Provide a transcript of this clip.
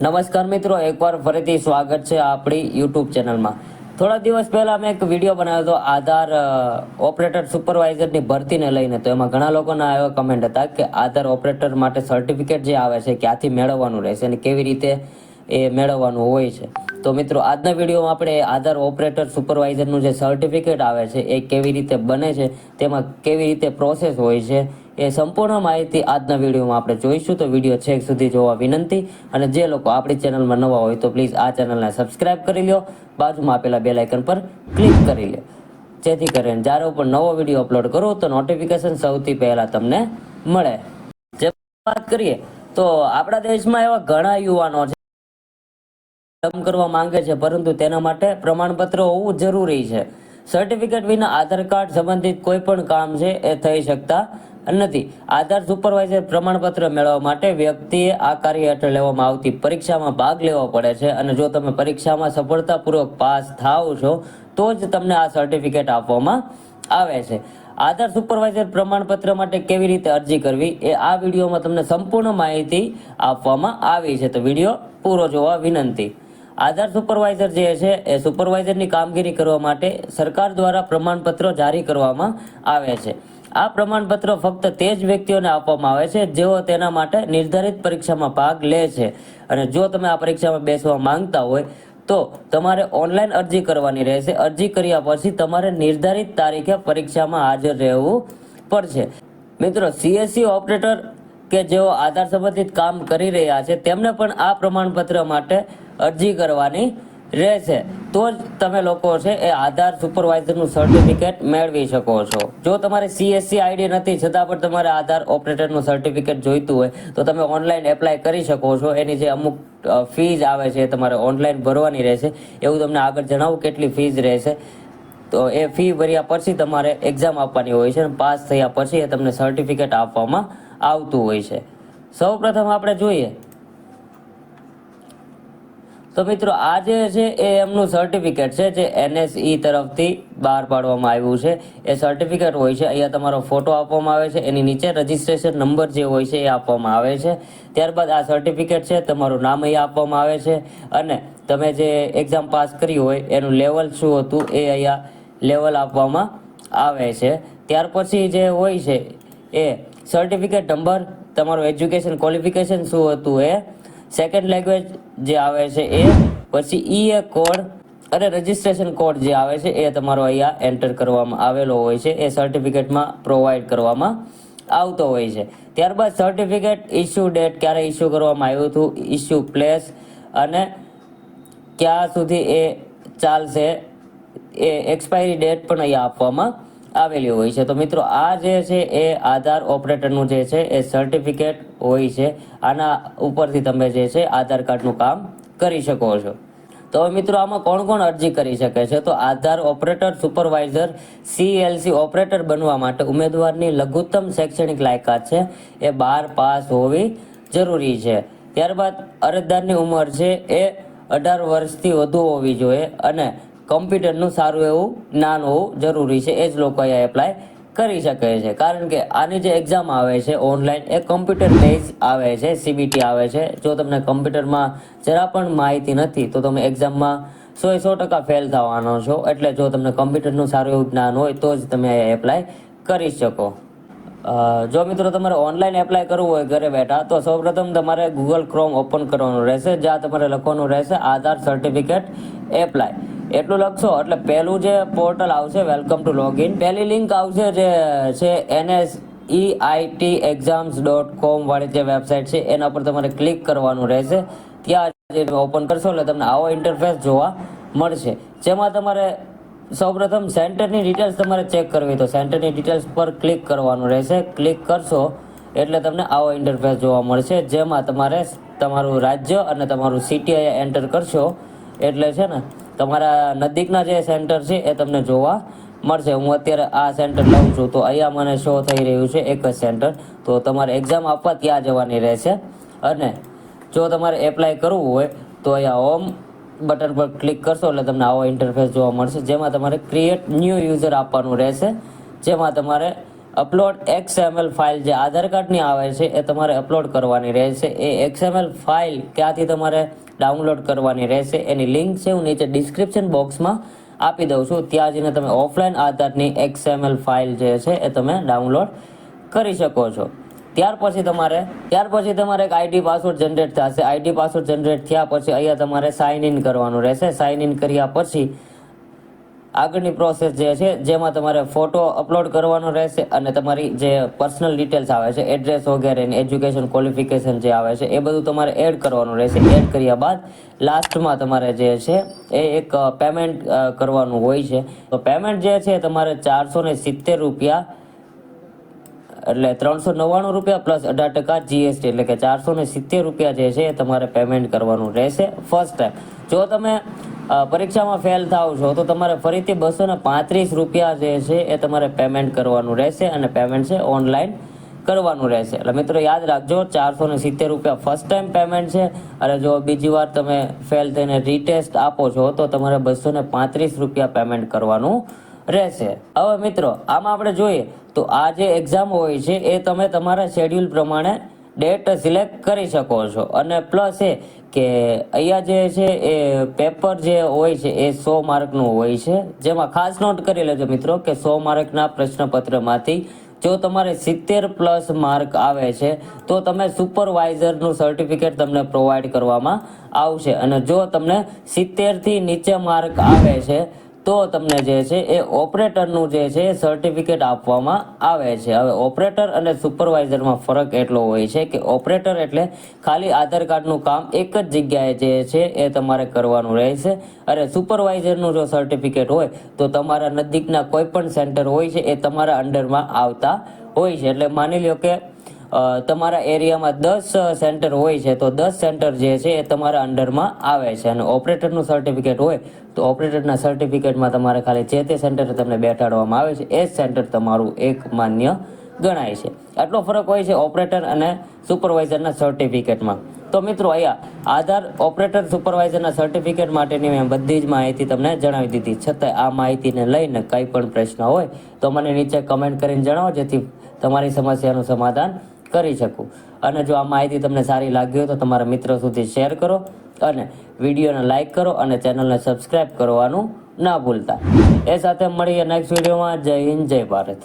નમસ્કાર મિત્રો, એકવાર ફરીથી સ્વાગત છે આપણી યુટ્યુબ ચેનલમાં. થોડા દિવસ પહેલા મેં એક વિડીયો બનાવ્યો હતો આધાર ઓપરેટર સુપરવાઇઝરની ભરતીને લઈને. તો એમાં ઘણા લોકોના એવા કમેન્ટ હતા કે આધાર ઓપરેટર માટે સર્ટિફિકેટ જે આવે છે ક્યાંથી મેળવવાનું રહેશે અને કેવી રીતે એ મેળવવાનું હોય છે. તો મિત્રો, આજના વિડીયોમાં આપણે આધાર ઓપરેટર સુપરવાઇઝરનું જે સર્ટિફિકેટ આવે છે એ કેવી રીતે બને છે, તેમાં કેવી રીતે પ્રોસેસ હોય છે, એ સંપૂર્ણ માહિતી આજના વિડીયોમાં આપણે જોઈશું. તો વિડીયો છેક સુધી જોવા વિનંતી. અને જે લોકો આપણી ચેનલમાં નવા હોય તો પ્લીઝ આ ચેનલને સબસ્ક્રાઇબ કરી લો, બાજુમાં આપેલા બેલ આઇકન પર ક્લિક કરી લો, જેથી કરીને જ્યારે પણ નવો વિડીયો અપલોડ કરું તો નોટિફિકેશન સૌથી પહેલાં તમને મળે. જે વાત કરીએ તો આપણા દેશમાં એવા ઘણા યુવાનો છે કરવા માંગે છે, પરંતુ તેના માટે પ્રમાણપત્ર હોવું જરૂરી છે. સર્ટિફિકેટ વિના આધાર કાર્ડ સંબંધિત કોઈ પણ કામ છે એ થઈ શકતા નથી. આધાર સુપરવાઇઝર પ્રમાણપત્ર મેળવવા માટે વ્યક્તિએ આ કાર્ય હેઠળ લેવામાં આવતી પરીક્ષામાં ભાગ લેવો પડે છે, અને જો તમે પરીક્ષામાં સફળતાપૂર્વક પાસ થાવ છો તો જ તમને આ સર્ટિફિકેટ આપવામાં આવે છે. આધાર સુપરવાઇઝર પ્રમાણપત્ર માટે કેવી રીતે અરજી કરવી એ આ વિડીયોમાં તમને સંપૂર્ણ માહિતી આપવામાં આવી છે. તો વિડીયો પૂરો જોવા વિનંતી. આધાર સુપરવાઇઝર જે છે એ સુપરવાઇઝરની કામગીરી કરવા માટે સરકાર દ્વારા પ્રમાણપત્રો જારી કરવામાં આવે છે. આ પ્રમાણપત્રો ફક્ત તે જ વ્યક્તિઓને આપવામાં આવે છે જેઓ તેના માટે નિર્ધારિત પરીક્ષામાં ભાગ લે છે. અને જો તમે આ પરીક્ષામાં બેસવા માંગતા હોય તો તમારે ઓનલાઈન અરજી કરવાની રહેશે. અરજી કર્યા પછી તમારે નિર્ધારિત તારીખે પરીક્ષામાં હાજર રહેવું પડશે. મિત્રો, સીએસસી ઓપરેટર કે જેઓ આધાર સંબંધિત કામ કરી રહ્યા છે તેમને પણ આ પ્રમાણપત્ર માટે અરજી કરવાની રહેશે. તો જ તમે લોકો છે એ આધાર સુપરવાઇઝરનું સર્ટિફિકેટ મેળવી શકો છો. જો તમારે સીએસસી આઈડી નથી છતાં પણ તમારે આધાર ઓપરેટરનું સર્ટિફિકેટ જોઈતું હોય તો તમે ઓનલાઈન એપ્લાય કરી શકો છો. એની જે અમુક ફીઝ આવે છે એ તમારે ઓનલાઈન ભરવાની રહેશે. એવું તમને આગળ જણાવું કેટલી ફીઝ રહેશે. તો એ ફી ભર્યા પછી તમારે એક્ઝામ આપવાની હોય છે, અને પાસ થયા પછી એ તમને સર્ટિફિકેટ આપવામાં આવતું હોય છે. સૌ પ્રથમ આપણે જોઈએ તો મિત્રો, આ જે છે એ એમનું સર્ટિફિકેટ છે જે એનએસઈ તરફથી બહાર પાડવામાં આવ્યું છે. એ સર્ટિફિકેટ હોય છે. અહીંયા તમારો ફોટો આપવામાં આવે છે, એની નીચે રજિસ્ટ્રેશન નંબર જે હોય છે એ આપવામાં આવે છે. ત્યારબાદ આ સર્ટિફિકેટ છે, તમારું નામ અહીંયા આપવામાં આવે છે, અને તમે જે એક્ઝામ પાસ કરી હોય એનું લેવલ શું હતું એ અહીંયા લેવલ આપવામાં આવે છે. ત્યાર પછી જે હોય છે એ સર્ટિફિકેટ નંબર, તમારું એજ્યુકેશન ક્વોલિફિકેશન શું હતું એ, સેકન્ડ લેંગ્વેજ જે આવે છે એ, પછી ઈએ કોડ અને રજિસ્ટ્રેશન કોડ જે આવે છે એ તમારો અહીંયા એન્ટર કરવામાં આવેલો હોય છે. એ સર્ટિફિકેટમાં પ્રોવાઈડ કરવામાં આવતો હોય છે. ત્યારબાદ સર્ટિફિકેટ ઇસ્યુ ડેટ, ક્યારે ઇસ્યુ કરવામાં આવ્યું હતું, ઇસ્યુ પ્લેસ અને ક્યાં સુધી એ ચાલશે, એ એક્સપાયરી ડેટ પણ અહીંયા આપવામાં આવેલી હોય છે. તો મિત્રો, આ જે છે એ આધાર ઓપરેટરનું જે છે એ સર્ટિફિકેટ હોય છે. આના ઉપરથી તમે જે છે આધાર કાર્ડનું કામ કરી શકો છો. તો મિત્રો, આમાં કોણ કોણ અરજી કરી શકે છે? તો આધાર ઓપરેટર સુપરવાઇઝર સીએલસી ઓપરેટર બનવા માટે ઉમેદવારની લઘુત્તમ શૈક્ષણિક લાયકાત છે એ 12 પાસ હોવી જરૂરી છે. ત્યારબાદ અરજદારની ઉંમર છે એ 18 વર્ષથી વધુ હોવી જોઈએ, અને કમ્પ્યુટરનું સારું એવું જ્ઞાન હોવું જરૂરી છે. એ જ લોકો અહીંયા એપ્લાય કરી શકે છે. કારણ કે આની જે એક્ઝામ આવે છે ઓનલાઈન, એ કમ્પ્યુટર બેઝ આવે છે, સીબીટી આવે છે. જો તમને કમ્પ્યુટરમાં જરા પણ માહિતી નથી તો તમે એક્ઝામમાં 100% ફેલ થવાનો છો. એટલે જો તમને કમ્પ્યુટરનું સારું એવું જ્ઞાન હોય તો જ તમે અહીંયા એપ્લાય કરી શકો. જો મિત્રો, તમારે ઓનલાઈન એપ્લાય કરવું હોય ઘરે બેઠા, તો સૌપ્રથમ તમારે ગૂગલ ક્રોમ ઓપન કરવાનું રહેશે. જ્યાં તમારે લખવાનું રહેશે આધાર સર્ટિફિકેટ એપ્લાય. એટલું લખશો એટલે પહેલું જે પોર્ટલ આવશે, વેલકમ ટુ લોગિન, પહેલી લિંક આવશે જે છે NSEITexams.com વાળી જે વેબસાઇટ છે એના પર તમારે ક્લિક કરવાનું રહેશે. ત્યાં જે ઓપન કરશો એટલે તમને આવો ઇન્ટરફેસ જોવા મળશે, જેમાં તમારે સૌપ્રથમ સેન્ટરની ડિટેલ્સ તમારે ચેક કરવી. તો સેન્ટરની ડિટેલ્સ પર ક્લિક કરવાનું રહેશે. ક્લિક કરશો એટલે તમને આવો ઇન્ટરફેસ જોવા મળશે, જેમાં તમારે તમારું રાજ્ય અને તમારું સિટી અહીંયા એન્ટર કરશો એટલે છે ને તમારા નજીકના જે સેન્ટર છે એ તમને જોવા મળશે. હું અત્યારે આ સેન્ટર લઉં છું તો અહીંયા મને શો થઈ રહ્યું છે એક જ સેન્ટર. તો તમારે એક્ઝામ આપવા ત્યાં જવાની રહેશે. અને જો તમારે એપ્લાય કરવું હોય તો અહીંયા હોમ બટન પર ક્લિક કરશો એટલે તમને આવો ઇન્ટરફેસ જોવા મળશે, જેમાં તમારે ક્રિએટ ન્યૂ યુઝર આપવાનું રહેશે, જેમાં તમારે અપલોડ XML ફાઇલ જે આધાર કાર્ડની આવે છે એ તમારે અપલોડ કરવાની રહેશે. એ XML ફાઇલ ક્યાંથી તમારે ડાઉનલોડ કરવાની રહેશે એની લિંક છે હું નીચે ડિસ્ક્રિપ્શન બોક્સમાં આપી દઉં છું. ત્યાં જઈને તમે ઓફલાઈન આધારની XML ફાઇલ જે છે એ તમે ડાઉનલોડ કરી શકો છો. ત્યાર પછી તમારે એક આઈડી પાસવર્ડ જનરેટ થશે. આઈડી પાસવર્ડ જનરેટ થયા પછી અહીંયા તમારે સાઇન ઇન કરવાનું રહેશે. સાઇન ઇન કર્યા પછી આગળની પ્રોસેસ જે છે જેમાં તમારે ફોટો અપલોડ કરવાનો રહેશે અને તમારી જે પર્સનલ ડિટેલ્સ આવે છે એડ્રેસ વગેરે એજ્યુકેશન ક્વોલિફિકેશન જે આવે છે એ બધું તમારે એડ કરવાનું રહેશે. એડ કર્યા બાદ લાસ્ટમાં તમારે જે છે એ એક પેમેન્ટ કરવાનું હોય છે. તો પેમેન્ટ જે છે તમારે 470 રૂપિયા એટલે 399 રૂપિયા પ્લસ 18% GST એટલે કે 470 રૂપિયા જે છે એ તમારે પેમેન્ટ કરવાનું રહેશે ફર્સ્ટ ટાઈમ. જો તમે પરીક્ષામાં ફેલ થાવ છો તો તમારે ફરીથી 235 રૂપિયા જે છે એ તમારે પેમેન્ટ કરવાનું રહેશે અને પેમેન્ટ છે ઓનલાઈન કરવાનું રહેશે. એટલે મિત્રો યાદ રાખજો 470 રૂપિયા ફર્સ્ટ ટાઈમ પેમેન્ટ છે અને જો બીજી વાર તમે ફેલ થઈને રીટેસ્ટ આપો છો તો તમારે 235 રૂપિયા પેમેન્ટ કરવાનું રહેશે. હવે મિત્રો આમાં આપણે જોઈએ તો આ જે એક્ઝામ હોય છે એ તમે તમારા શેડ્યુલ પ્રમાણે ડેટ સિલેક્ટ કરી શકો છો અને પ્લસ એ કે અહીંયા જે છે એ પેપર જે હોય છે એ 100 માર્કનું હોય છે. જેમાં ખાસ નોટ કરી લેજો મિત્રો કે 100 માર્કના પ્રશ્નપત્રમાંથી જો તમારે 70+ માર્ક આવે છે તો તમે સુપરવાઇઝરનું સર્ટિફિકેટ તમને પ્રોવાઈડ કરવામાં આવશે અને જો તમને 70થી નીચે માર્ક આવે છે તો તમને જે છે એ ઓપરેટરનું જે છે સર્ટિફિકેટ આપવામાં આવે છે. હવે ઓપરેટર અને સુપરવાઇઝરમાં ફરક એટલો હોય છે કે ઓપરેટર એટલે ખાલી આધાર કાર્ડનું કામ એક જ જગ્યાએ જે છે એ તમારે કરવાનું રહેશે અને સુપરવાઇઝરનું જો સર્ટિફિકેટ હોય તો તમારા નજીકના કોઈ પણ સેન્ટર હોય છે એ તમારા અંડરમાં આવતા હોય છે. એટલે માની લો કે તમારા એરિયામાં 10 સેન્ટર હોય છે તો 10 સેન્ટર જે છે એ તમારા અંડરમાં આવે છે અને ઓપરેટરનું સર્ટિફિકેટ હોય તો ઓપરેટરના સર્ટિફિકેટમાં તમારે ખાલી જે તે સેન્ટરે તમને બેઠાડવામાં આવે છે એ સેન્ટર તમારું એક માન્ય ગણાય છે. આટલો ફરક હોય છે ઓપરેટર અને સુપરવાઇઝરના સર્ટિફિકેટમાં. તો મિત્રો અહીંયા આધાર ઓપરેટર સુપરવાઇઝરના સર્ટિફિકેટ માટેની મેં બધી જ માહિતી તમને જણાવી દીધી. છતાંય આ માહિતીને લઈને કંઈ પણ પ્રશ્ન હોય તો મને નીચે કમેન્ટ કરીને જણાવો જેથી તમારી સમસ્યાનું સમાધાન કરી શકું. અને જો આ માહિતી તમને સારી લાગી હોય તો તમારા મિત્રો સુધી શેર કરો અને વિડીયોને લાઈક કરો અને ચેનલને સબસ્ક્રાઈબ કરવાનું ના ભૂલતા. એ સાથે મળીએ નેક્સ્ટ વિડીયોમાં. જય હિન્દ, જય ભારત.